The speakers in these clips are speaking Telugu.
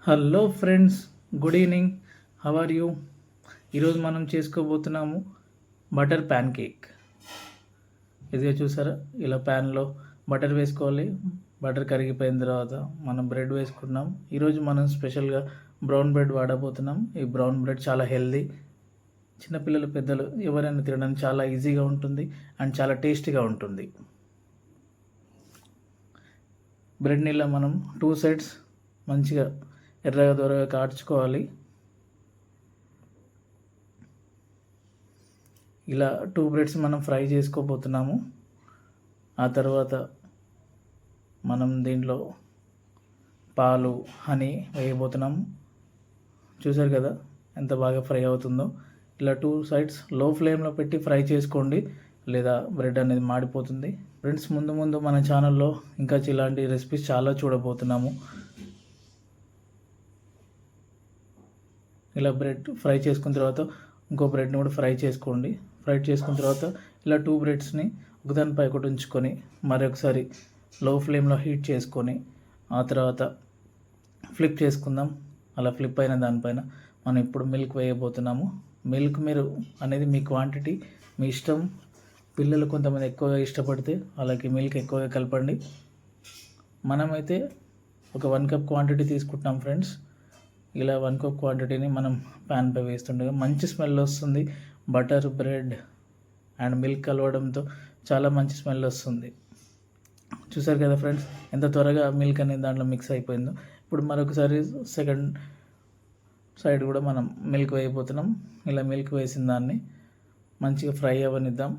Hello friends, good evening. How are you? ఈరోజు మనం చేసుకోబోతున్నాము బటర్ ప్యాన్ కేక్. ఇదిగా చూసారా, ఇలా ప్యాన్లో బటర్ వేసుకోవాలి. బటర్ కరిగిపోయిన తర్వాత మనం బ్రెడ్ వేసుకున్నాం. ఈరోజు మనం స్పెషల్గా బ్రౌన్ బ్రెడ్ వాడబోతున్నాం. ఈ బ్రౌన్ బ్రెడ్ చాలా హెల్దీ, చిన్నపిల్లలు పెద్దలు ఎవరైనా తినడానికి చాలా ఈజీగా ఉంటుంది అండ్ చాలా టేస్టీగా ఉంటుంది. బ్రెడ్ని ఇలా మనం 2 సైడ్స్ మంచిగా ఎర్రగా దూరగా కాల్చుకోవాలి. ఇలా 2 బ్రెడ్స్ మనం ఫ్రై చేసుకోబోతున్నాము. ఆ తర్వాత మనం దీంట్లో పాలు, హనీ వేయబోతున్నాము. చూసారు కదా ఎంత బాగా ఫ్రై అవుతుందో. ఇలా 2 సైడ్స్ లో ఫ్లేమ్లో పెట్టి ఫ్రై చేసుకోండి, లేదా బ్రెడ్ అనేది మాడిపోతుంది. ఫ్రెండ్స్, ముందు మన ఛానల్లో ఇంకా ఇలాంటి రెసిపీస్ చాలా చూడబోతున్నాము. ఇలా బ్రెడ్ ఫ్రై చేసుకున్న తర్వాత ఇంకో బ్రెడ్ని కూడా ఫ్రై చేసుకోండి. ఫ్రై చేసుకున్న తర్వాత ఇలా 2 బ్రెడ్స్ని ఒకదానిపై ఒకటి ఉంచుకొని మరొకసారి లో ఫ్లేమ్లో హీట్ చేసుకొని ఆ తర్వాత ఫ్లిప్ చేసుకుందాం. అలా ఫ్లిప్ అయిన దానిపైన మనం ఇప్పుడు మిల్క్ వేయబోతున్నాము. మిల్క్ మీరు అనేది మీ క్వాంటిటీ, మీ ఇష్టం. పిల్లలు కొంతమంది ఎక్కువగా ఇష్టపడితే అలాగే మిల్క్ ఎక్కువగా కలపండి. మనమైతే ఒక 1 కప్ క్వాంటిటీ తీసుకుంటున్నాం ఫ్రెండ్స్. ఇలా 1 కప్ క్వాంటిటీని మనం ప్యాన్పై వేస్తుండగా మంచి స్మెల్ వస్తుంది. బటర్, బ్రెడ్ అండ్ మిల్క్ కలవడంతో చాలా మంచి స్మెల్ వస్తుంది. చూసారు కదా ఫ్రెండ్స్, ఎంత త్వరగా మిల్క్ అనేది దాంట్లో మిక్స్ అయిపోయిందో. ఇప్పుడు మరొకసారి సెకండ్ సైడ్ కూడా మనం మిల్క్ వేయబోతున్నాం. ఇలా మిల్క్ వేసిన దాన్ని మంచిగా ఫ్రై అవ్వనిద్దాం.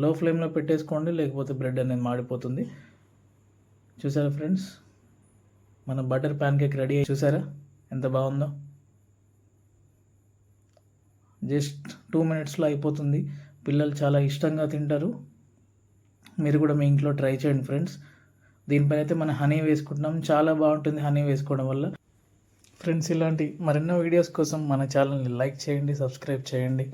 లో ఫ్లేమ్లో పెట్టేసుకోండి, లేకపోతే బ్రెడ్ అనేది మాడిపోతుంది. చూసారా ఫ్రెండ్స్, మన బటర్ ప్యాన్ కేక్ రెడీ అయ్యి చూసారా ఎంత బాగుందో. జస్ట్ 2 మినిట్స్లో అయిపోతుంది. పిల్లలు చాలా ఇష్టంగా తింటారు. మీరు కూడా మీ ఇంట్లో ట్రై చేయండి ఫ్రెండ్స్. దీనిపైన అయితే మనం హనీ వేసుకుంటున్నాం, చాలా బాగుంటుంది హనీ వేసుకోవడం వల్ల. ఫ్రెండ్స్, ఇలాంటి మరెన్నో వీడియోస్ కోసం మన ఛానల్ని లైక్ చేయండి, సబ్స్క్రైబ్ చేయండి.